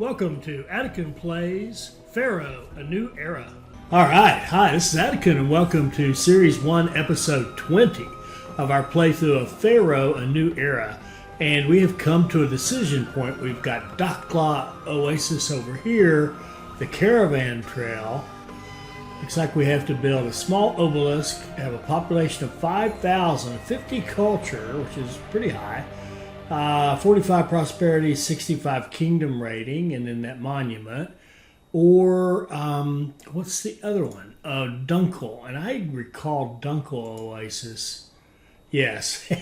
Welcome to Attican Plays Pharaoh, A New Era. Alright, hi, this is Attican and welcome to Series 1, Episode 20 of our playthrough of Pharaoh, A New Era. And we have come to a decision point. We've got Dunqul Oasis over here, the caravan trail. Looks like we have to build a small obelisk, have a population of 5,000, 50 culture, which is pretty high, 45 prosperity, 65 kingdom rating, and then that monument. Or, what's the other one? Dunqul. And I recall Dunqul Oasis. Yes,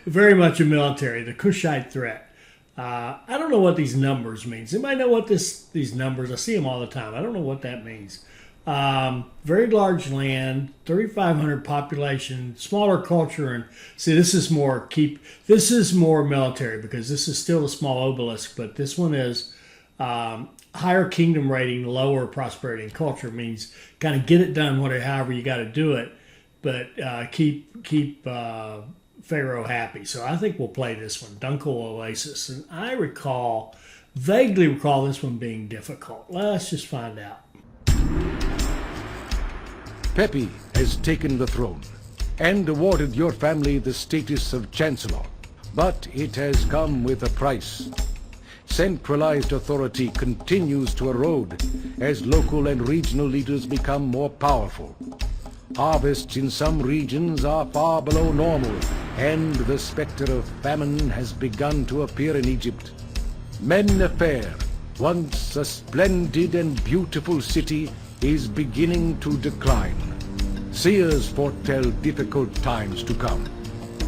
very much a military, the Kushite threat. I don't know what these numbers mean. Anybody know what these numbers? I see them all the time. I don't know what that means. Very large land, 3,500 population, smaller culture, and see this is more military because this is still a small obelisk, but this one is higher kingdom rating, lower prosperity and culture. Means kind of get it done however you got to do it, but keep Pharaoh happy. So I think we'll play this one, Dunqul Oasis, and I vaguely recall this one being difficult. Let's just find out. Pepi has taken the throne and awarded your family the status of Chancellor, but it has come with a price. Centralized authority continues to erode as local and regional leaders become more powerful. Harvests in some regions are far below normal, and the specter of famine has begun to appear in Egypt. Mennefer, once a splendid and beautiful city, is beginning to decline. Seers foretell difficult times to come.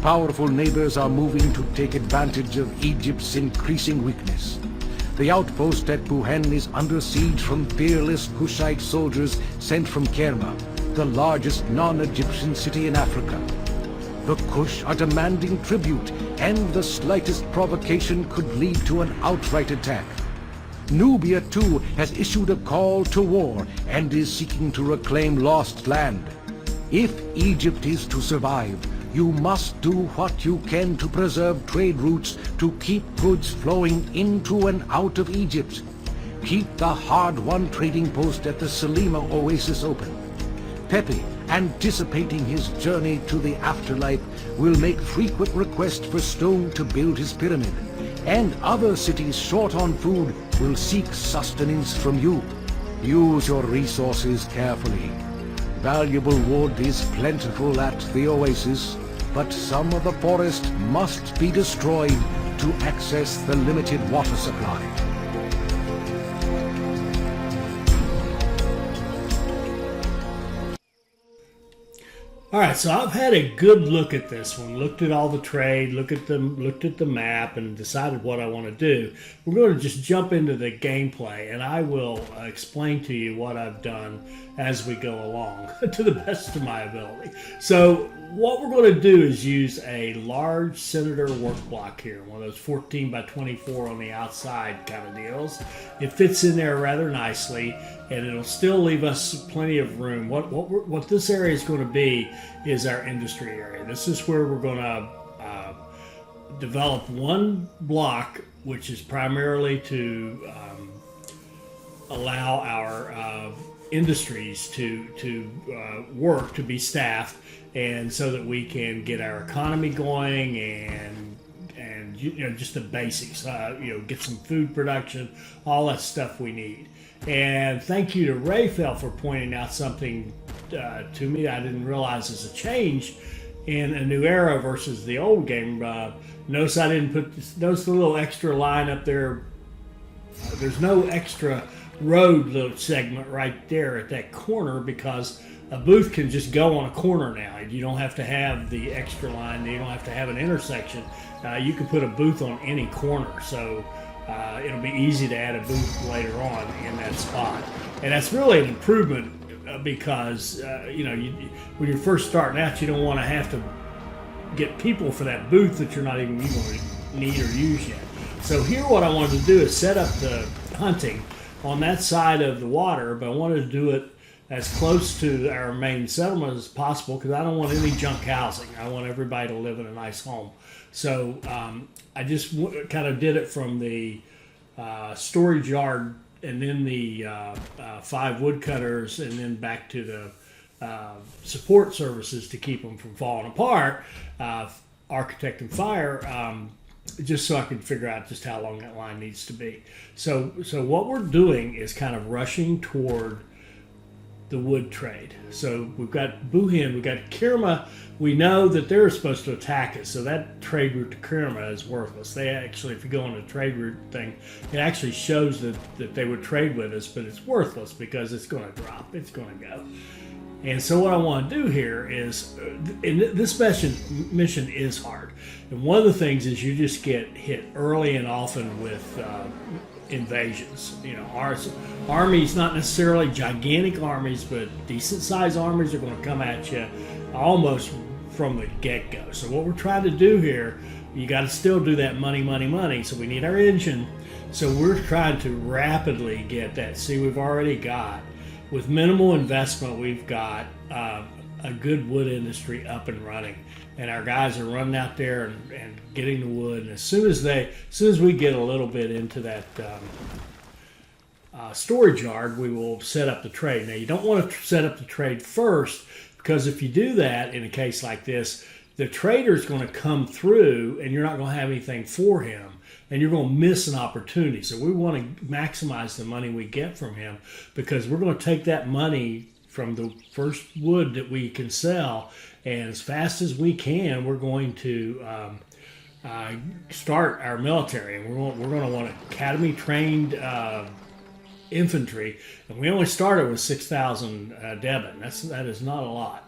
Powerful neighbors are moving to take advantage of Egypt's increasing weakness. The outpost at Buhen is under siege from fearless Kushite soldiers sent from Kerma, the largest non-Egyptian city in Africa. The Kush are demanding tribute, and the slightest provocation could lead to an outright attack. Nubia too has issued a call to war and is seeking to reclaim lost land. If Egypt is to survive, you must do what you can to preserve trade routes to keep goods flowing into and out of Egypt. Keep the hard-won trading post at the Selima Oasis open. Pepi, anticipating his journey to the afterlife, will make frequent requests for stone to build his pyramid, and other cities short on food will seek sustenance from you. Use your resources carefully. Valuable wood is plentiful at the oasis, but some of the forest must be destroyed to access the limited water supply. All right, so I've had a good look at this one, looked at all the trade, looked at the map, and decided what I want to do. We're going to just jump into the gameplay, and I will explain to you what I've done as we go along to the best of my ability. So what we're going to do is use a large Senator work block here, one of those 14 by 24 on the outside kind of deals. It fits in there rather nicely, and it'll still leave us plenty of room. What this area is going to be is our industry area. This is where we're going to develop one block, which is primarily to allow our industries to work, to be staffed, and so that we can get our economy going and just the basics, get some food production, all that stuff we need. And thank you to Raphael for pointing out something to me I didn't realize is a change in A New Era versus the old game. Notice I didn't notice the little extra line up there. There's no extra road little segment right there at that corner because a booth can just go on a corner now. You don't have to have the extra line. You don't have to have an intersection. You can put a booth on any corner. So it'll be easy to add a booth later on in that spot. And that's really an improvement because, when you're first starting out, you don't want to have to get people for that booth that you're not even going to need or use yet. So here what I wanted to do is set up the hunting on that side of the water, but I wanted to do it as close to our main settlement as possible because I don't want any junk housing. I want everybody to live in a nice home. So I just kind of did it from the storage yard, and then the 5 woodcutters, and then back to the support services to keep them from falling apart, architect and fire, just so I can figure out just how long that line needs to be. So what we're doing is kind of rushing toward the wood trade. So we've got Buhin, we've got Kirma. We know that they're supposed to attack us, so that trade route to Kirma is worthless. They actually, if you go on a trade route thing, it actually shows that they would trade with us, but it's worthless because it's going to drop. It's going to go. And so what I want to do here is, and this mission is hard. And one of the things is you just get hit early and often with invasions. You know, our armies, not necessarily gigantic armies, but decent sized armies are going to come at you almost from the get-go. So what we're trying to do here, you got to still do that money. So we need our engine. So we're trying to rapidly get that. See, we've already got, with minimal investment, we've got a good wood industry up and running, and our guys are running out there and getting the wood. And as soon as we get a little bit into that storage yard, we will set up the trade. Now, you don't want to set up the trade first, because if you do that in a case like this, the trader's going to come through, and you're not going to have anything for him, and you're going to miss an opportunity. So we want to maximize the money we get from him, because we're going to take that money from the first wood that we can sell, and as fast as we can, we're going to start our military. And we're going to want academy trained infantry, and we only started with 6,000 debit. That is not a lot.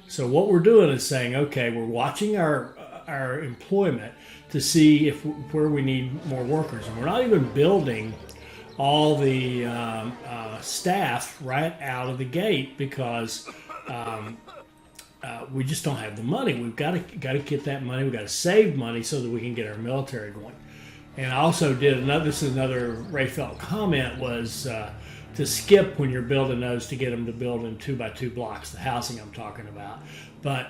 So what we're doing is saying, okay, we're watching our employment to see where we need more workers, and we're not even building all the staff right out of the gate, because we just don't have the money. We've got to get that money. We've got to save money so that we can get our military going. And I also did this is another Ray Felt comment, was to skip when you're building those, to get them to build in 2x2 blocks, the housing I'm talking about. But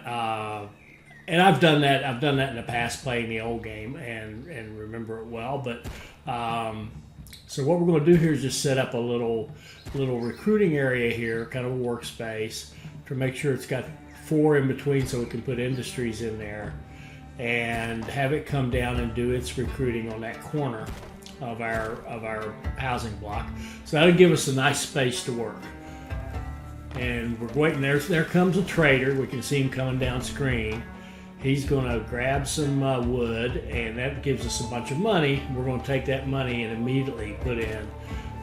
and I've done that in the past, playing the old game, and remember it well. But so what we're going to do here is just set up a little recruiting area here, kind of a workspace, to make sure it's got 4 in between so we can put industries in there, and have it come down and do its recruiting on that corner of our housing block. So that'll give us a nice space to work. And we're waiting. There comes a trader. We can see him coming down screen. He's going to grab some wood, and that gives us a bunch of money. We're going to take that money and immediately put in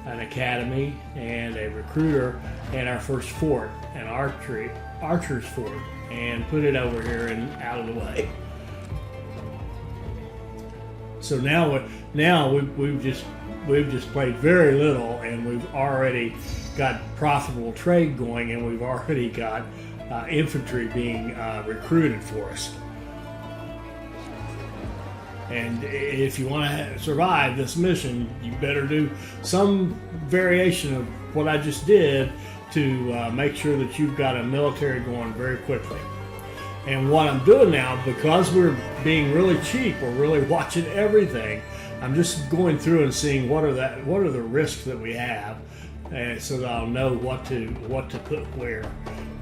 an academy and a recruiter and our first fort, an archer's fort, and put it over here and out of the way. So now we've just played very little, and we've already got profitable trade going, and we've already got infantry being recruited for us. And if you want to survive this mission, you better do some variation of what I just did to make sure that you've got a military going very quickly. And what I'm doing now, because we're being really cheap, we're really watching everything. I'm just going through and seeing what are the risks that we have, and so that I'll know what to put where.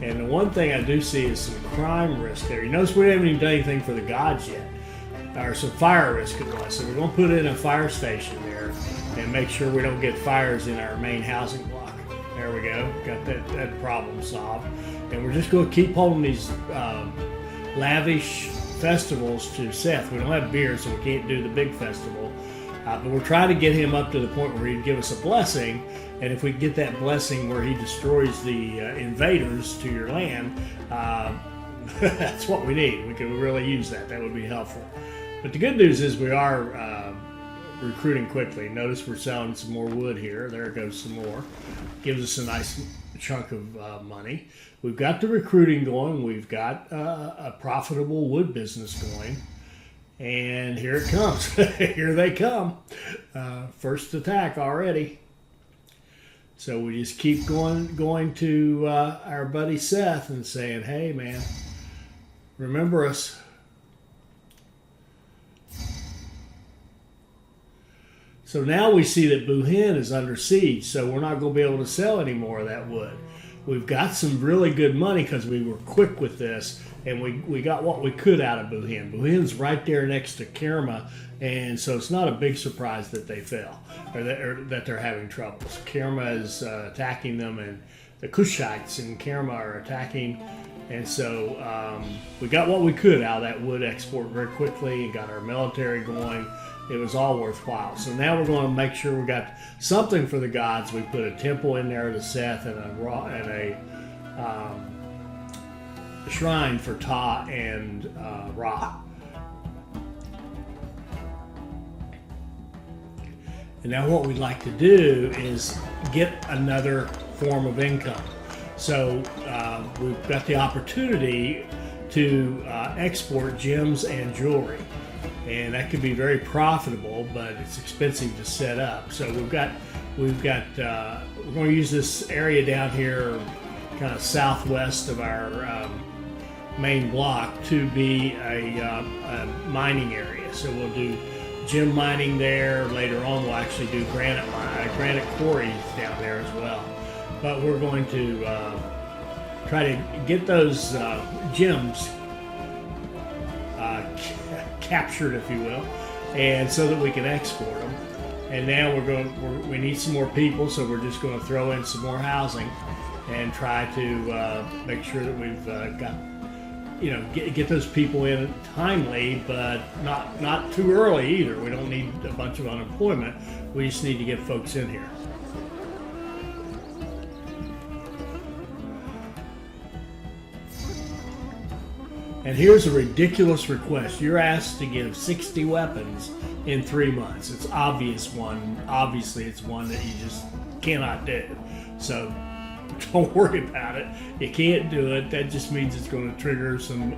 And the one thing I do see is some crime risk there. You notice we haven't even done anything for the gods yet, or some fire risk at once. So we're going to put in a fire station there and make sure we don't get fires in our main housing block. There we go. Got that problem solved. And we're just going to keep holding these lavish festivals to Seth. We don't have beer, so we can't do the big festival. But we're trying to get him up to the point where he'd give us a blessing. And if we get that blessing where he destroys the invaders to your land, that's what we need. We could really use that. That would be helpful. But the good news is we are recruiting quickly. Notice we're selling some more wood here. There goes some more. Gives us a nice chunk of money. We've got the recruiting going. We've got a profitable wood business going. And here it comes. Here they come. First attack already. So we just keep going to our buddy Seth and saying, hey, man, remember us. So now we see that Buhin is under siege, so we're not going to be able to sell any more of that wood. We've got some really good money because we were quick with this, and we got what we could out of Buhin. Buhin's right there next to Kerma, and so it's not a big surprise that they fell, or that they're having troubles. Kerma is attacking them, and the Kushites in Kerma are attacking, and so we got what we could out of that wood export very quickly and got our military going. It was all worthwhile. So now we're going to make sure we got something for the gods. We put a temple in there to Seth and a shrine for Ta and Ra. And now what we'd like to do is get another form of income. So we've got the opportunity to export gems and jewelry. And that could be very profitable, but it's expensive to set up. So we're going to use this area down here, kind of southwest of our main block, to be a mining area. So we'll do gem mining there. Later on, we'll actually do granite quarries down there as well. But we're going to try to get those gems captured, if you will, and so that we can export them. And now we need some more people, so we're just going to throw in some more housing and try to make sure that we've got, get those people in timely, but not too early either. We don't need a bunch of unemployment. We just need to get folks in here. And here's a ridiculous request. You're asked to give 60 weapons in 3 months. It's obviously it's one that you just cannot do. So don't worry about it. You can't do it. That just means it's going to trigger some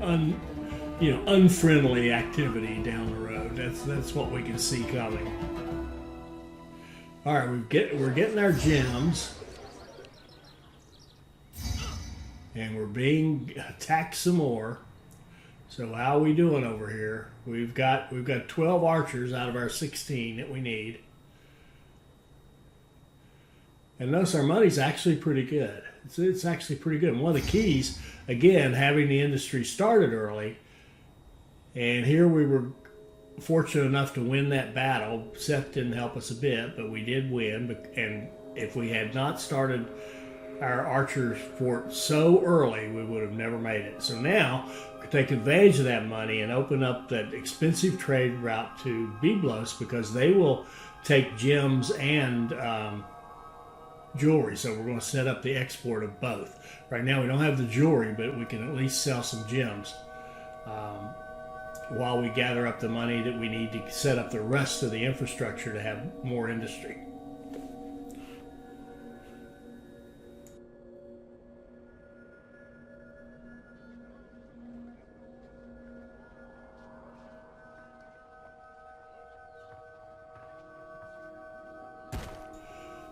unfriendly activity down the road. That's what we can see coming. All right, we're getting our gems. And we're being attacked some more. So how are we doing over here? We've got 12 archers out of our 16 that we need. And notice our money's actually pretty good. It's actually pretty good. And one of the keys, again, having the industry started early, and here we were fortunate enough to win that battle. Seth didn't help us a bit, but we did win. And if we had not started our archers fort so early, we would have never made it. So now we take advantage of that money and open up that expensive trade route to Byblos, because they will take gems and jewelry. So we're going to set up the export of both. Right now we don't have the jewelry, but we can at least sell some gems while we gather up the money that we need to set up the rest of the infrastructure to have more industry.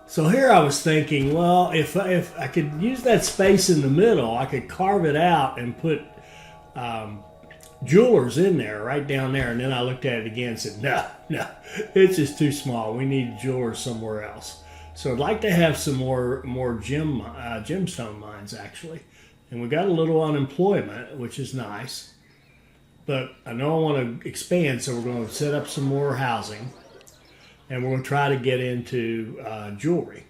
So here I was thinking, well, if I could use that space in the middle, I could carve it out and put jewelers in there, right down there. And then I looked at it again and said, no, it's just too small. We need jewelers somewhere else. So I'd like to have some more gemstone mines, actually. And we got a little unemployment, which is nice. But I know I want to expand, so we're going to set up some more housing. And we're going to try to get into jewelry.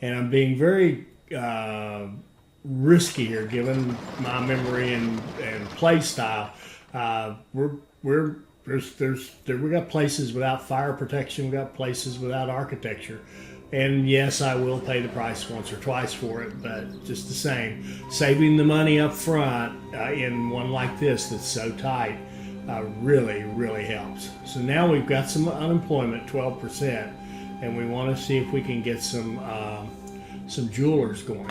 And I'm being very risky here, given my memory and play style. We got places without fire protection. We got places without architecture. And yes, I will pay the price once or twice for it, but just the same, saving the money up front in one like this that's so tight really, really helps. So now we've got some unemployment, 12%, and we want to see if we can get some jewelers going.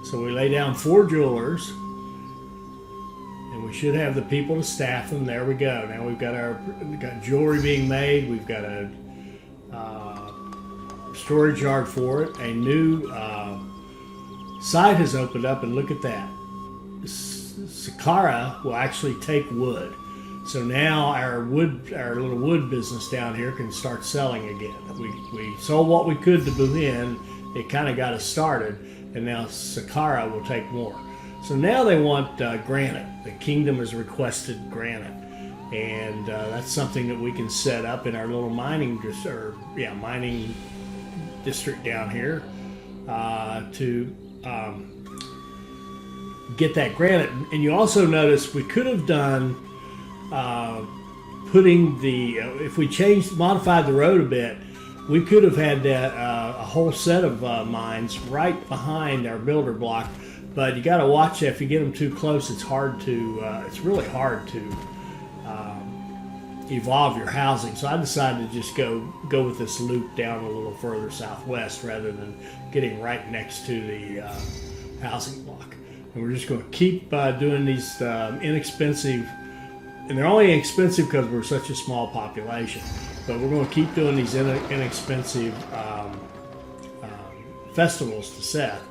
So we lay down 4 jewelers. We should have the people to staff them. There we go. Now we've got jewelry being made. We've got a storage yard for it. A new site has opened up, and look at that. Sakara will actually take wood. So now our little wood business down here can start selling again. We sold what we could to Buhin. It kind of got us started, and now Sakara will take more. So now they want granite. The kingdom has requested granite, and that's something that we can set up in our little mining district down here to get that granite. And you also notice we could have done putting the if we modified the road a bit, we could have had that a whole set of mines right behind our builder block. But you got to watch that. If you get them too close, it's really hard to evolve your housing. So I decided to just go with this loop down a little further southwest rather than getting right next to the housing block. And we're just going to keep doing these inexpensive, and they're only expensive because we're such a small population, but we're going to keep doing these inexpensive festivals to Seth.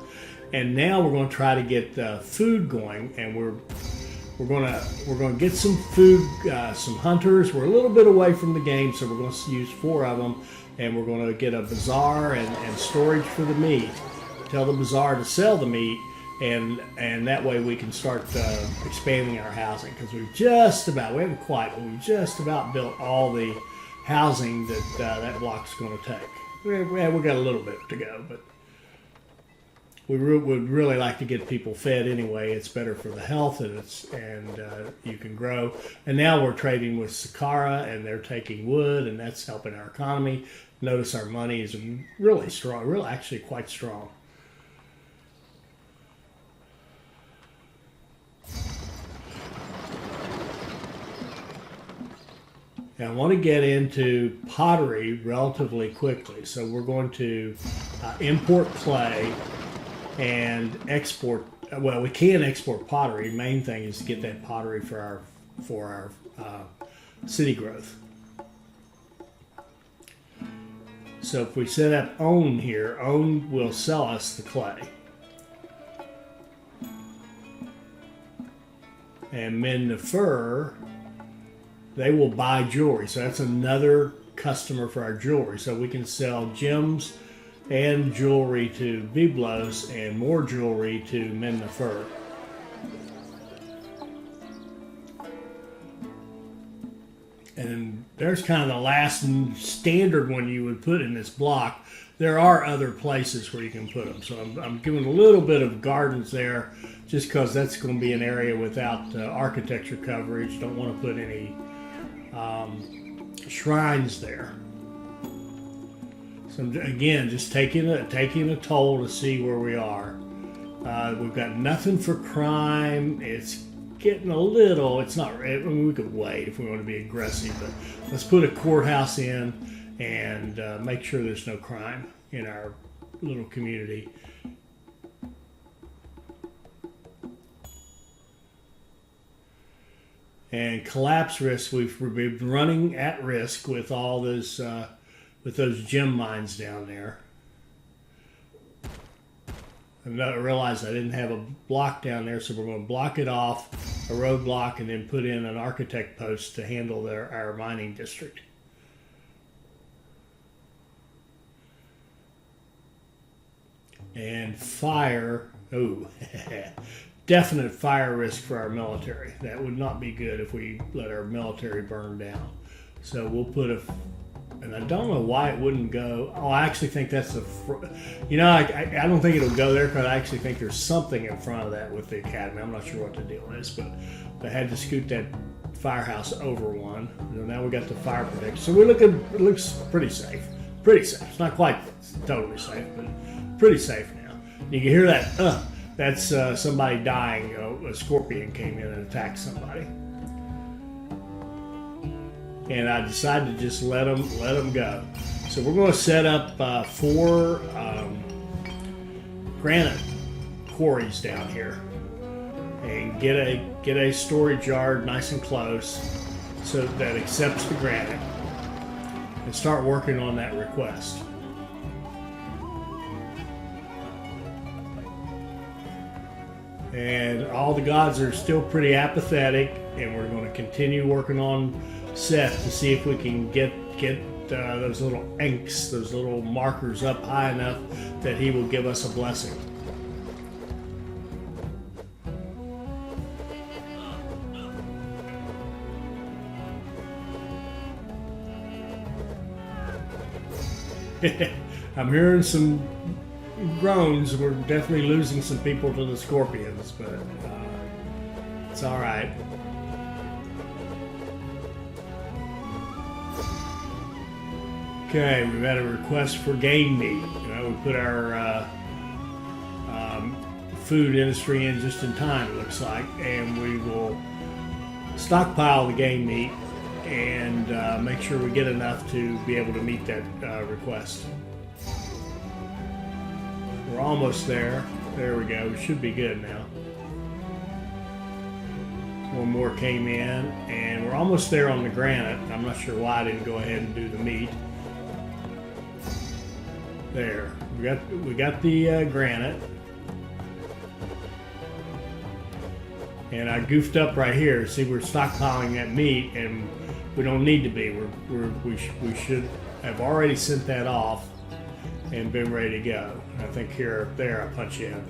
And now we're going to try to get food going, and we're going to get some food, some hunters. We're a little bit away from the game, so we're going to use 4 of them, and we're going to get a bazaar and storage for the meat. Tell the bazaar to sell the meat, and that way we can start expanding our housing, because we just about built all the housing that block's going to take. We got a little bit to go, but we would really like to get people fed anyway. It's better for the health, and you can grow. And now we're trading with Sakara, and they're taking wood, and that's helping our economy. Notice our money is really strong, actually quite strong. Now I want to get into pottery relatively quickly, so we're going to import clay and export. Well, we can export pottery. The main thing is to get that pottery for our city growth. So if we set up Own here, Own will sell us the clay. And Mend the Fur, they will buy jewelry. So that's another customer for our jewelry. So we can sell gems and jewelry to Byblos and more jewelry to Mend the Fur. And there's kind of the last standard one you would put in this block. There are other places where you can put them. So I'm giving a little bit of gardens there just because that's going to be an area without architecture coverage. Don't want to put any shrines there. So again, just taking a toll to see where we are. We've got nothing for crime. It's getting a little. It's not. I mean, we could wait if we want to be aggressive, but let's put a courthouse in and make sure there's no crime in our little community. And collapse risk, we've been running at risk with all this, with those gem mines down there. I realized I didn't have a block down there, so we're going to block it off, a road block, and then put in an architect post to handle our mining district. And fire, definite fire risk for our military. That would not be good if we let our military burn down. So we'll put and I don't know why it wouldn't go. Oh, I actually think that's I don't think it'll go there because I actually think there's something in front of that with the academy. I'm not sure what the deal is, but they had to scoot that firehouse over one. And now we got the fire protection. So it looks pretty safe. Pretty safe. It's not quite totally safe, but pretty safe now. You can hear that. That's somebody dying. A scorpion came in and attacked somebody. And I decided to just let them go. So we're going to set up 4 granite quarries down here and get a storage yard nice and close so that accepts the granite and start working on that request. And all the gods are still pretty apathetic, and we're going to continue working on Seth to see if we can get those little inks, those little markers up high enough that he will give us a blessing. I'm hearing some groans. We're definitely losing some people to the scorpions, but it's all right. Okay, we've had a request for game meat. We put our food industry in just in time, it looks like, and we will stockpile the game meat and make sure we get enough to be able to meet that request. We're almost there. There we go. We should be good now. One more came in, and we're almost there on the granite. I'm not sure why I didn't go ahead and do the meat. There. We got the granite. And I goofed up right here. See, we're stockpiling that meat, and we don't need to be. We should have already sent that off and been ready to go. I think there I punch in.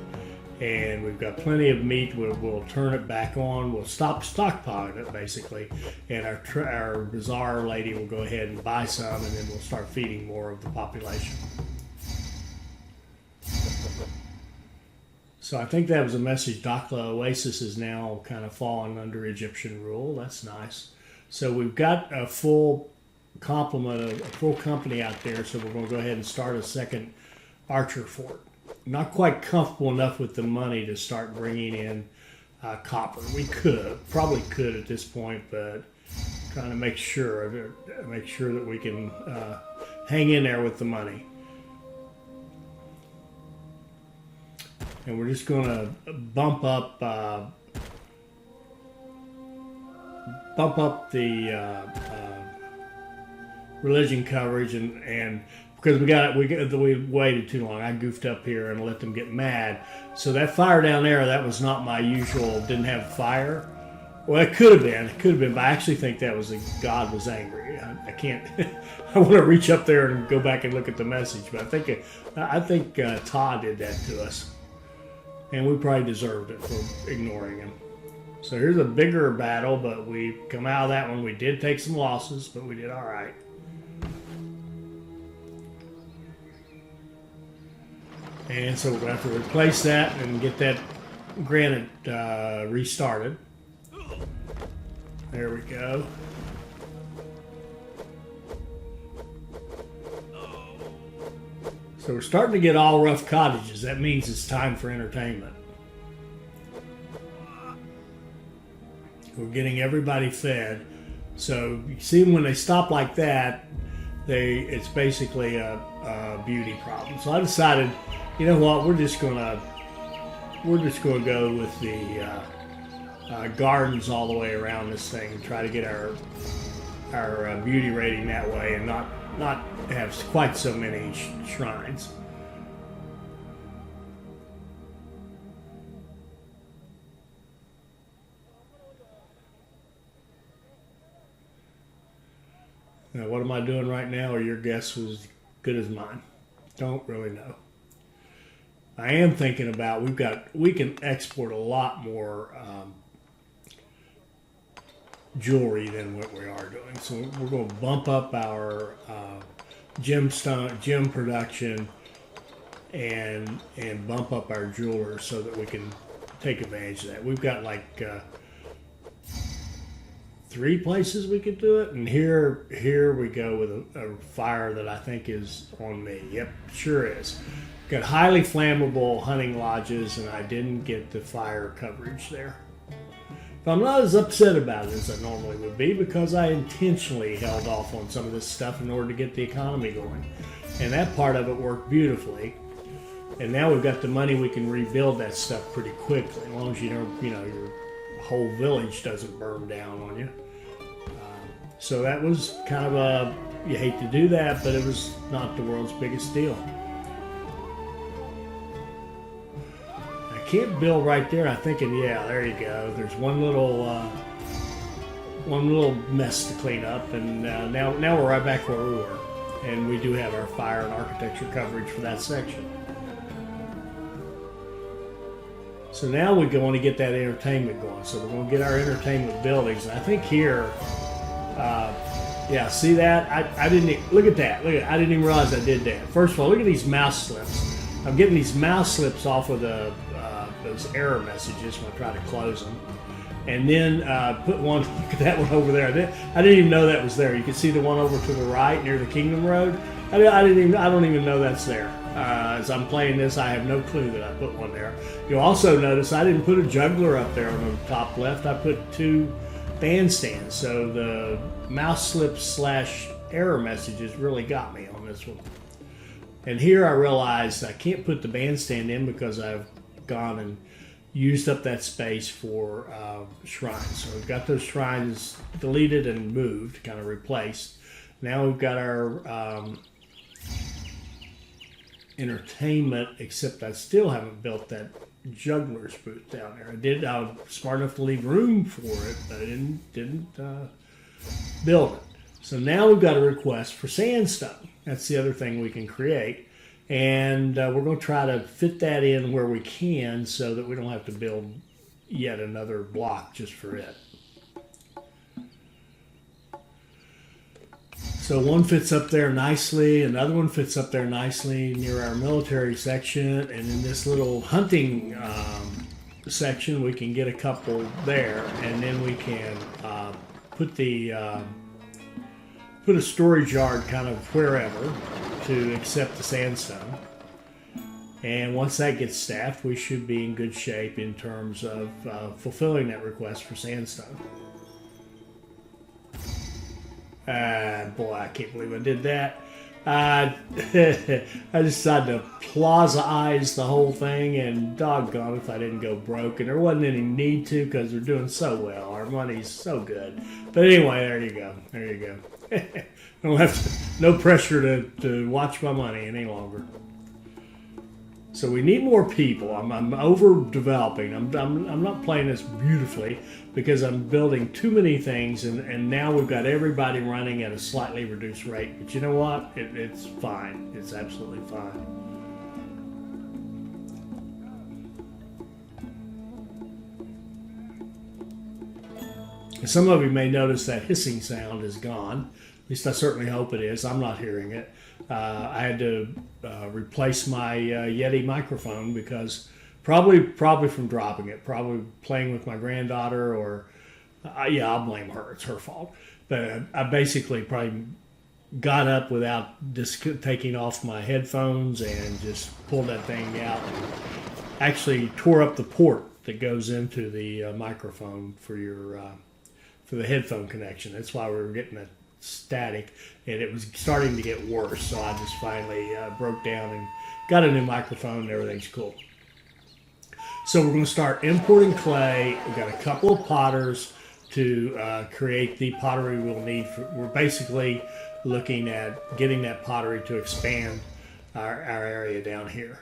And we've got plenty of meat. We'll turn it back on. We'll stop stockpiling it, basically. And our bazaar lady will go ahead and buy some, and then we'll start feeding more of the population. So I think that was a message. Dunqul Oasis is now kind of falling under Egyptian rule. That's nice. So we've got a full complement of a full company out there. So we're going to go ahead and start a second archer fort. Not quite comfortable enough with the money to start bringing in copper. We probably could at this point, but trying to make sure that we can hang in there with the money. And we're just going to bump up the religion coverage, and because we waited too long. I goofed up here and let them get mad. So that fire down there, that was not my usual. Didn't have fire. Well, it could have been, but I actually think that was God was angry. I can't. I want to reach up there and go back and look at the message, but I think Todd did that to us. And we probably deserved it for ignoring him. So here's a bigger battle, but we come out of that one. We did take some losses, but we did all right. And so we're going to have to replace that and get that granite restarted. There we go. So we're starting to get all rough cottages. That means it's time for entertainment. We're getting everybody fed. So you see when they stop like that, it's basically a beauty problem. So I decided, you know what, we're just gonna go with the gardens all the way around this thing and try to get our beauty rating that way, and not have quite so many shrines. Now, what am I doing right now, or your guess was as good as mine? Don't really know. I am thinking about we can export a lot more jewelry than what we are doing. So we're going to bump up our gem production and bump up our jewelers so that we can take advantage of that. We've got like 3 places we could do it, and here we go with a fire that I think is on me. Yep, sure is. Got highly flammable hunting lodges, and I didn't get the fire coverage there. But I'm not as upset about it as I normally would be, because I intentionally held off on some of this stuff in order to get the economy going. And that part of it worked beautifully. And now we've got the money, we can rebuild that stuff pretty quickly, as long as you know your whole village doesn't burn down on you. So that was kind of you hate to do that, but it was not the world's biggest deal. I can't build right there. I'm thinking, yeah, there you go. There's one little mess to clean up, and now we're right back where we were, and we do have our fire and architecture coverage for that section. So now we're going to get that entertainment going. So we're going to get our entertainment buildings. And I think here, yeah, see that? I didn't look at that. Look at, I didn't even realize I did that. First of all, look at these mouse slips. I'm getting these mouse slips off of the those error messages when I try to close them. And then put one. Look at that one over there. I didn't even know that was there. You can see the one over to the right near the Kingdom Road. I don't even know that's there. As I'm playing this, I have no clue that I put one there. You'll also notice I didn't put a juggler up there on the top left. I put 2 bandstands. So the mouse slips / error messages really got me on this one. And here I realized I can't put the bandstand in because I've gone and used up that space for shrines. So we've got those shrines deleted and moved, kind of replaced. Now we've got our entertainment, except I still haven't built that juggler's booth down there. I was smart enough to leave room for it, but I didn't build it. So now we've got a request for sandstone. That's the other thing we can create. And we're going to try to fit that in where we can so that we don't have to build yet another block just for it. So one fits up there nicely, another one fits up there nicely near our military section, and in this little hunting section we can get a couple there, and then we can put a storage yard kind of wherever to accept the sandstone. And once that gets staffed, we should be in good shape in terms of fulfilling that request for sandstone. Boy, I can't believe I did that. I decided to plaza-ize the whole thing, and doggone if I didn't go broke. And there wasn't any need to because they're doing so well. Our money's so good. But anyway, there you go. There you go. Don't have to, no pressure to watch my money any longer. So we need more people. I'm overdeveloping. I'm not playing this beautifully because I'm building too many things, and now we've got everybody running at a slightly reduced rate. But you know what? It's fine. It's absolutely fine. Some of you may notice that hissing sound is gone. At least I certainly hope it is. I'm not hearing it. I had to replace my Yeti microphone because probably from dropping it, probably playing with my granddaughter, or yeah, I'll blame her. It's her fault. But I basically probably got up without taking off my headphones and just pulled that thing out and actually tore up the port that goes into the microphone for your for the headphone connection. That's why we were getting that static, and it was starting to get worse. So I just finally broke down and got a new microphone, and everything's cool. So we're going to start importing clay. We've got a couple of potters to create the pottery we'll need. We're basically looking at getting that pottery to expand our area down here.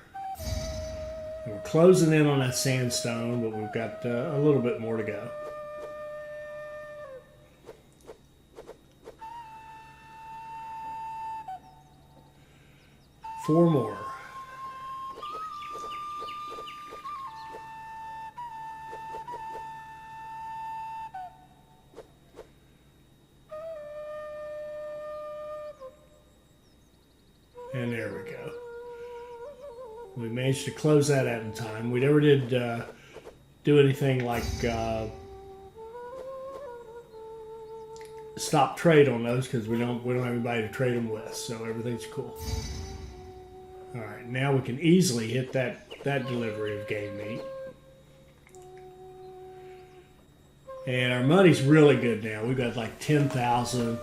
And we're closing in on that sandstone, but we've got a little bit more to go. Four more. And there we go. We managed to close that out in time. We never did do anything like stop trade on those because we don't have anybody to trade them with, so everything's cool. All right, now we can easily hit that delivery of game meat. And our money's really good now. We've got like 10,000.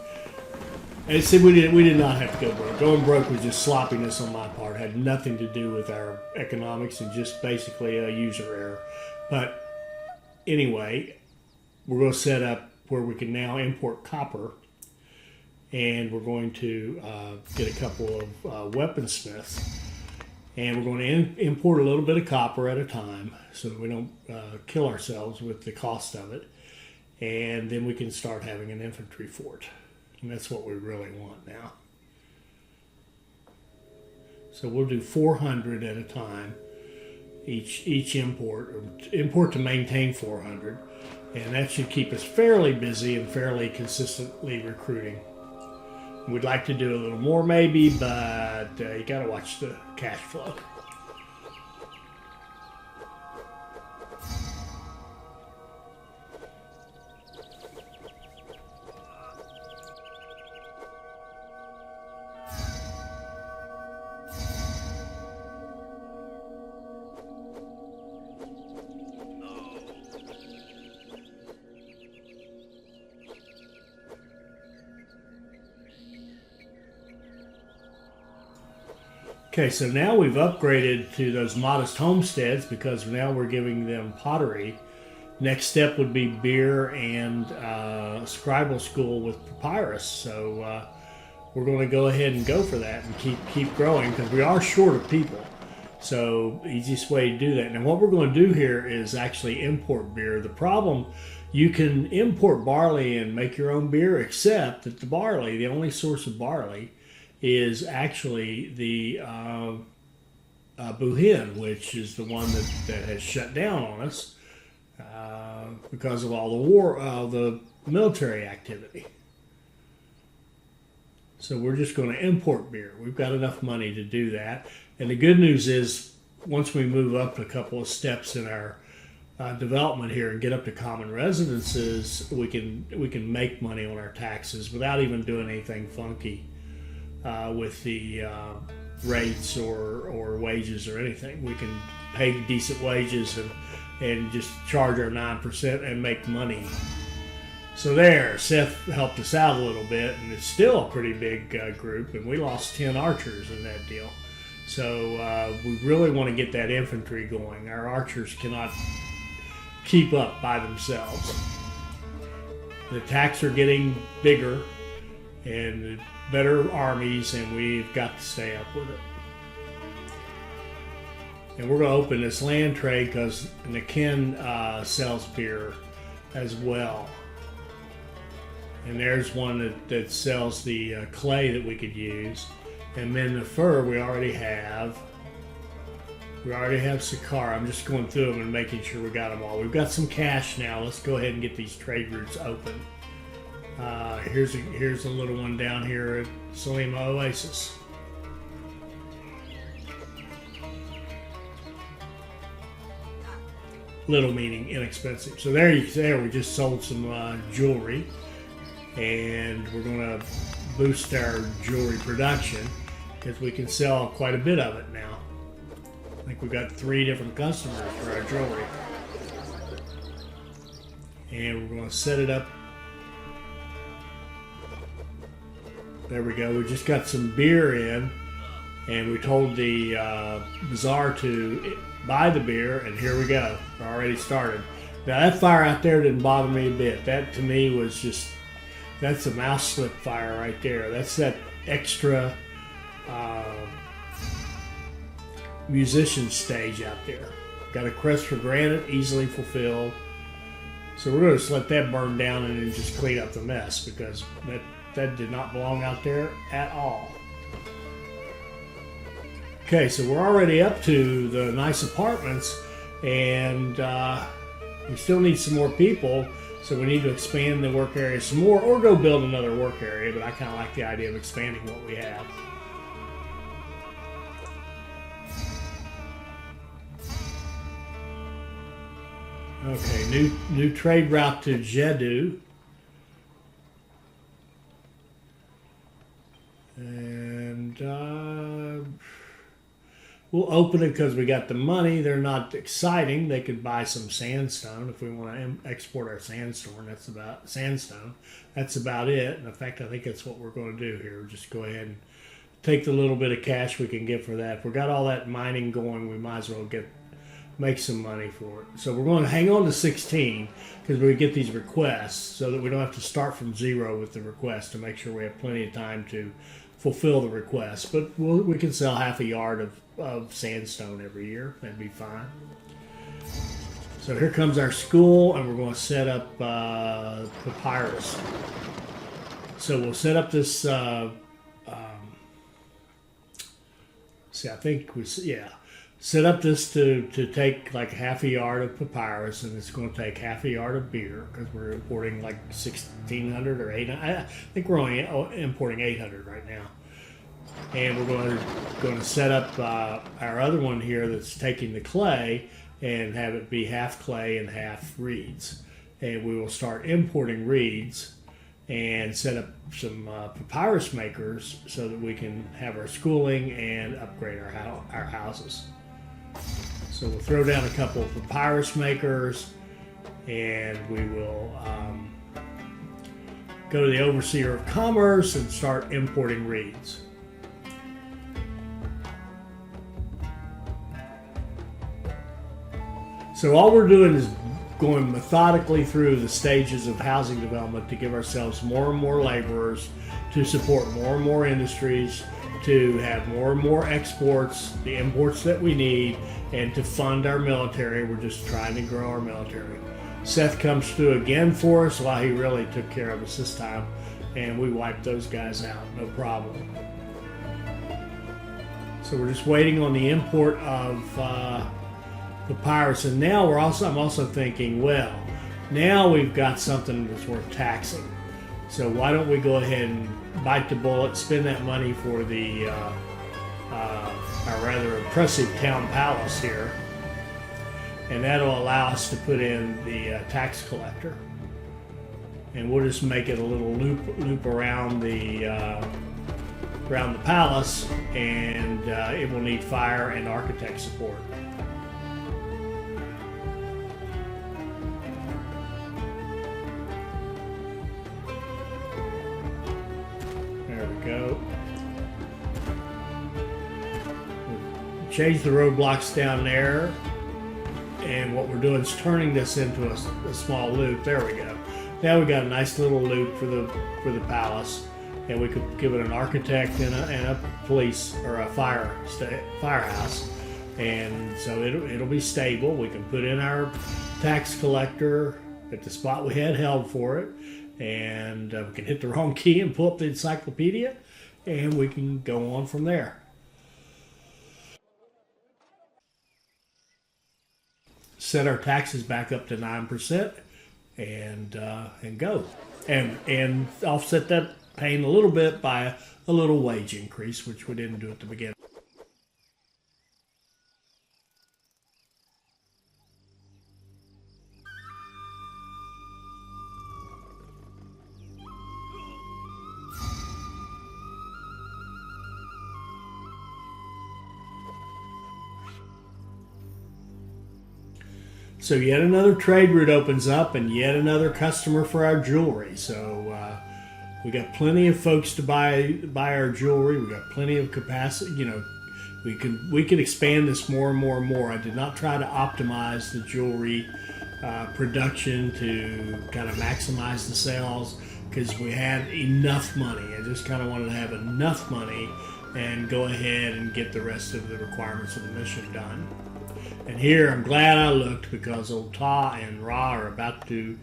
And see, we did not have to go broke. Going broke was just sloppiness on my part. It had nothing to do with our economics and just basically a user error. But anyway, we're going to set up where we can now import copper. And we're going to get a couple of weaponsmiths. And we're going to import a little bit of copper at a time so that we don't kill ourselves with the cost of it. And then we can start having an infantry fort. And that's what we really want now. So we'll do 400 at a time, each import, or import to maintain 400. And that should keep us fairly busy and fairly consistently recruiting. We'd like to do a little more maybe, but you got to watch the cash flow. Okay, so now we've upgraded to those modest homesteads because now we're giving them pottery. Next step would be beer and scribal school with papyrus. So we're going to go ahead and go for that and keep growing because we are short of people. So easiest way to do that. Now what we're going to do here is actually import beer. The problem, you can import barley and make your own beer, except that the barley, the only source of barley, is actually the Buhin, which is the one that has shut down on us because of all the war, the military activity. So we're just going to import beer. We've got enough money to do that. And the good news is, once we move up a couple of steps in our development here and get up to common residences, we can make money on our taxes without even doing anything funky. With the rates or wages or anything. We can pay decent wages and just charge our 9% and make money. So there, Seth helped us out a little bit, and it's still a pretty big group, and we lost 10 archers in that deal. So we really want to get that infantry going. Our archers cannot keep up by themselves. The attacks are getting bigger, and better armies, and we've got to stay up with it. And we're going to open this land trade because Nakin sells beer as well. And there's one that sells the clay that we could use. And then the fur we already have. We already have Sakara. I'm just going through them and making sure we got them all. We've got some cash now. Let's go ahead and get these trade routes open. Here's a little one down here at Dunqul Oasis. Little meaning inexpensive. So there we just sold some jewelry, and we're going to boost our jewelry production because we can sell quite a bit of it now. I think we've got 3 different customers for our jewelry, and we're going to set it up. There we go. We just got some beer in, and we told the bazaar to buy the beer, and here we go. We're already started. Now that fire out there didn't bother me a bit. That to me was just, that's a mouse slip fire right there. That's that extra musician stage out there. Got a crest for granite, easily fulfilled. So we're going to just let that burn down and then just clean up the mess because that did not belong out there at all. Okay, so we're already up to the nice apartments, and we still need some more people, so we need to expand the work area some more or go build another work area, but I kind of like the idea of expanding what we have. Okay, new trade route to Jeddah. And we'll open it because we got the money. They're not exciting. They could buy some sandstone if we want to export our sandstone. That's about it. And in fact, I think that's what we're going to do here. We'll just go ahead and take the little bit of cash we can get for that. If we got all that mining going, we might as well make some money for it. So we're going to hang on to 16 because we get these requests so that we don't have to start from 0 with the request, to make sure we have plenty of time to fulfill the request. But we can sell half a yard of sandstone every year. That'd be fine. So here comes our school, and we're going to set up papyrus. So we'll set up this. Set up this to take like half a yard of papyrus, and it's going to take half a yard of beer because we're importing like 1,600 or 800. I think we're only importing 800 right now. And we're going to set up our other one here that's taking the clay and have it be half clay and half reeds. And we will start importing reeds and set up some papyrus makers so that we can have our schooling and upgrade our houses. So we'll throw down a couple of papyrus makers, and we will go to the overseer of commerce and start importing reeds. So all we're doing is going methodically through the stages of housing development to give ourselves more and more laborers, to support more and more industries, to have more and more exports, the imports that we need, and to fund our military. We're just trying to grow our military. Seth comes through again for us. Well, he really took care of us this time, and we wiped those guys out, no problem. So we're just waiting on the import of papyrus, and now I'm also thinking, well, now we've got something that's worth taxing. So why don't we go ahead and bite the bullet, spend that money for the our rather impressive town palace here, and that'll allow us to put in the tax collector, and we'll just make it a little loop around the palace, and it will need fire and architect support. Go. Change the roadblocks down there, and what we're doing is turning this into a small loop. There we go. Now we got a nice little loop for the palace, and we could give it an architect and a police or a firehouse, and so it'll be stable. We can put in our tax collector at the spot we had held for it, and we can hit the wrong key and pull up the encyclopedia, and we can go on from there. Set our taxes back up to 9%, and go, and offset that pain a little bit by a little wage increase, which we didn't do at the beginning. So yet another trade route opens up, and yet another customer for our jewelry. So we got plenty of folks to buy our jewelry. We got plenty of capacity. You know, we can expand this more and more and more. I did not try to optimize the jewelry production to kind of maximize the sales because we had enough money. I just kind of wanted to have enough money and go ahead and get the rest of the requirements of the mission done. And here, I'm glad I looked because old Ta and Ra are about to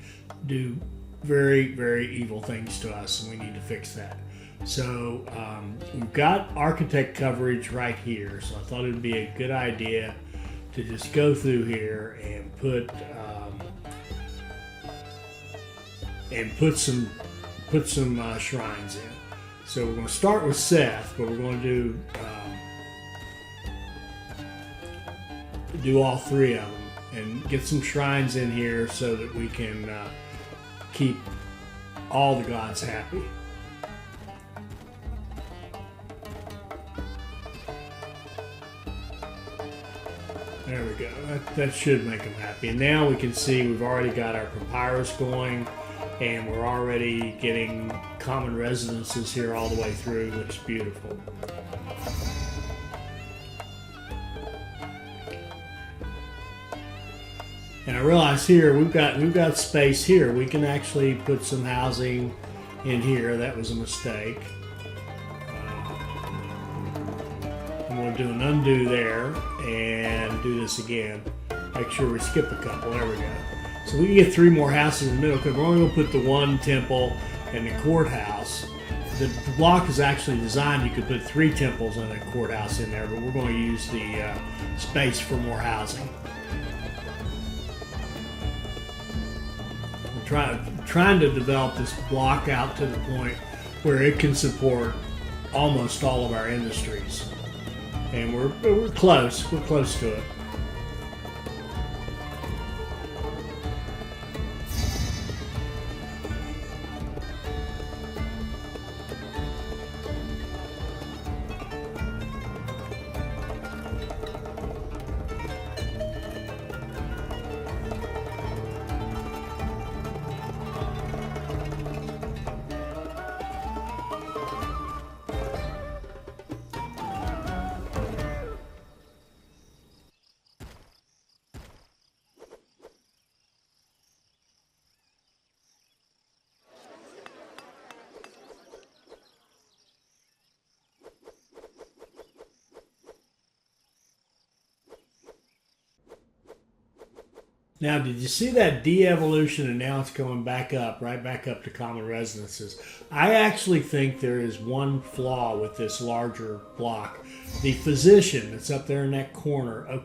do very, very evil things to us, and we need to fix that. So we've got architect coverage right here, so I thought it would be a good idea to just go through here and put some shrines in. So we're going to start with Seth, but we're going to do all three of them and get some shrines in here so that we can keep all the gods happy. There we go. That should make them happy. And now we can see we've already got our papyrus going, and we're already getting common residences here all the way through. Looks beautiful. And I realize here we've got space here. We can actually put some housing in here. That was a mistake. we'll do an undo there and do this again. Make sure we skip a couple. There we go. So we can get 3 more houses in the middle because we're only going to put the 1 temple and the courthouse. The block is actually designed, you could put 3 temples and a courthouse in there, but we're going to use the space for more housing. Trying to develop this block out to the point where it can support almost all of our industries. And we're close to it. Now, did you see that de-evolution, and now it's going back up, right back up to common residences? I actually think there is one flaw with this larger block. The physician that's up there in that corner,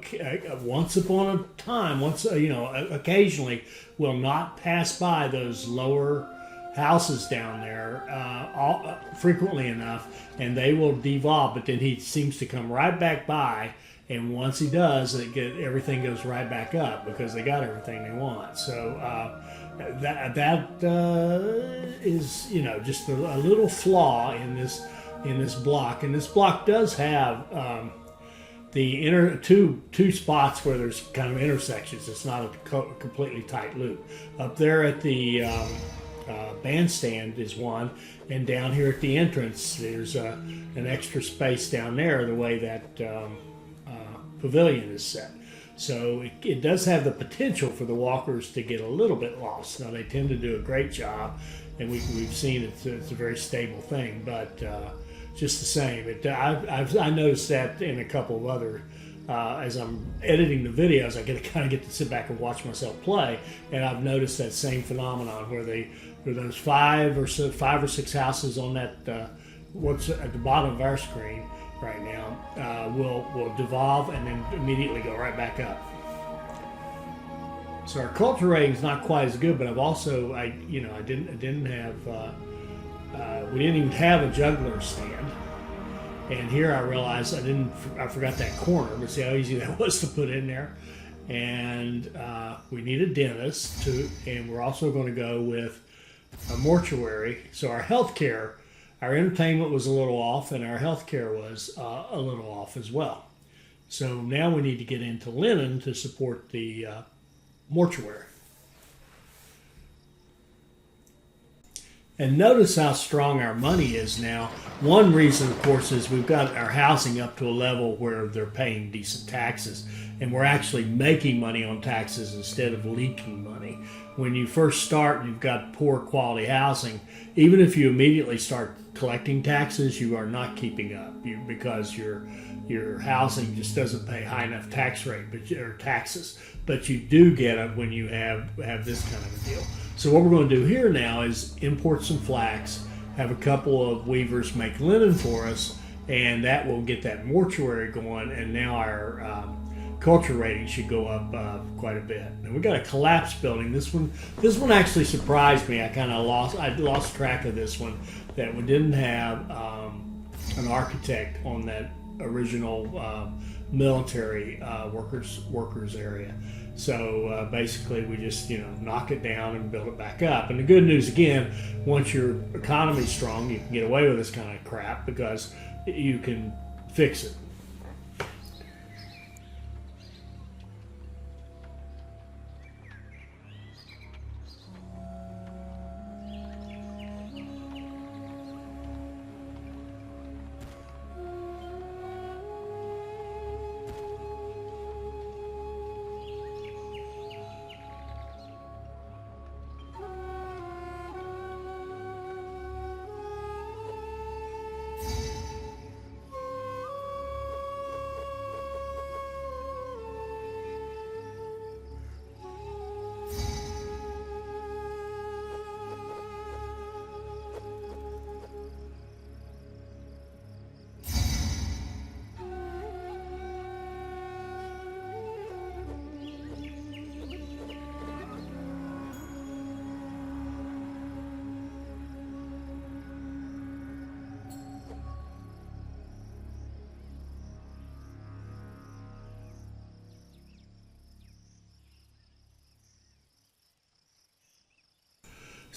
once upon a time, occasionally will not pass by those lower houses down there frequently enough, and they will devolve, but then he seems to come right back by. And once he does, everything goes right back up because they got everything they want. So that is, just a little flaw in this block. And this block does have the two spots where there's kind of intersections. It's not a completely tight loop. Up there at the bandstand is one, and down here at the entrance, there's an extra space down there. The way that pavilion is set. So it does have the potential for the walkers to get a little bit lost. Now, they tend to do a great job, and we've seen it's a very stable thing, but just the same. I noticed that in a couple of other, as I'm editing the videos, I get to sit back and watch myself play, and I've noticed that same phenomenon where those five or six houses on that, what's at the bottom of our screen right now, will devolve and then immediately go right back up. So our culture rating is not quite as good, but I've also, we didn't even have a juggler stand. And here I realized I forgot that corner, but see how easy that was to put in there. And we need a dentist too, and we're also going to go with a mortuary. So our entertainment was a little off, and our healthcare was a little off as well. So now we need to get into linen to support the mortuary. And notice how strong our money is now. One reason, of course, is we've got our housing up to a level where they're paying decent taxes, and we're actually making money on taxes instead of leaking money. When you first start and you've got poor quality housing, even if you immediately start collecting taxes, you are not keeping up because your housing just doesn't pay high enough tax rate or taxes. But you do get it when you have this kind of a deal. So what we're going to do here now is import some flax, have a couple of weavers make linen for us, and that will get that mortuary going. And now our culture rating should go up quite a bit. And we got a collapsed building. This one actually surprised me. I lost track of this one, that we didn't have an architect on that original military workers area. So basically we just knock it down and build it back up. And the good news, again, once your economy's strong, you can get away with this kind of crap because you can fix it.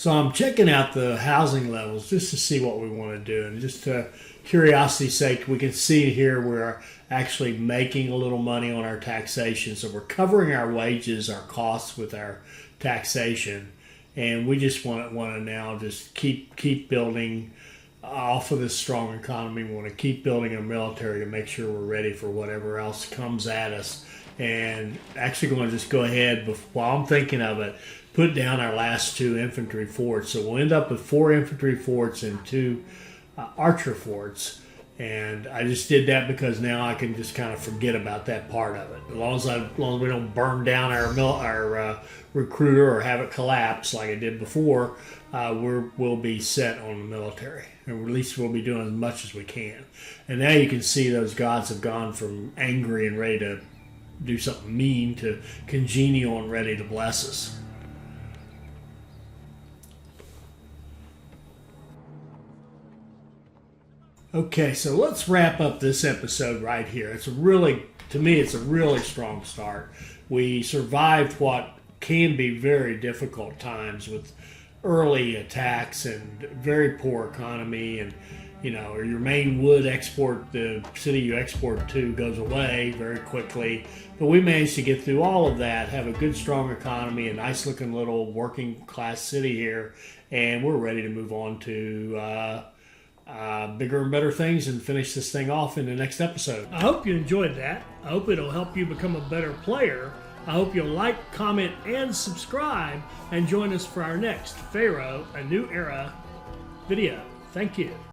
So I'm checking out the housing levels just to see what we want to do. And just to curiosity's sake, we can see here we're actually making a little money on our taxation. So we're covering our wages, our costs with our taxation. And we just want to now just keep building off of this strong economy. We want to keep building a military to make sure we're ready for whatever else comes at us. And actually going to just go ahead, while I'm thinking of it, put down our last 2 infantry forts. So we'll end up with 4 infantry forts and 2 archer forts. And I just did that because now I can just kind of forget about that part of it. As long as we don't burn down our recruiter or have it collapse like I did before, we'll be set on the military. Or at least we'll be doing as much as we can. And now you can see those gods have gone from angry and ready to do something mean to congenial and ready to bless us. Okay, so let's wrap up this episode right here. To me, it's a really strong start. We survived what can be very difficult times with early attacks and very poor economy, and your main wood export, the city you export to, goes away very quickly. But we managed to get through all of that, have a good, strong economy, a nice looking little working class city here, and we're ready to move on to bigger and better things and finish this thing off in the next episode. I hope you enjoyed that. I hope it'll help you become a better player. I hope you'll like, comment, and subscribe, and join us for our next Pharaoh, A New Era video. Thank you.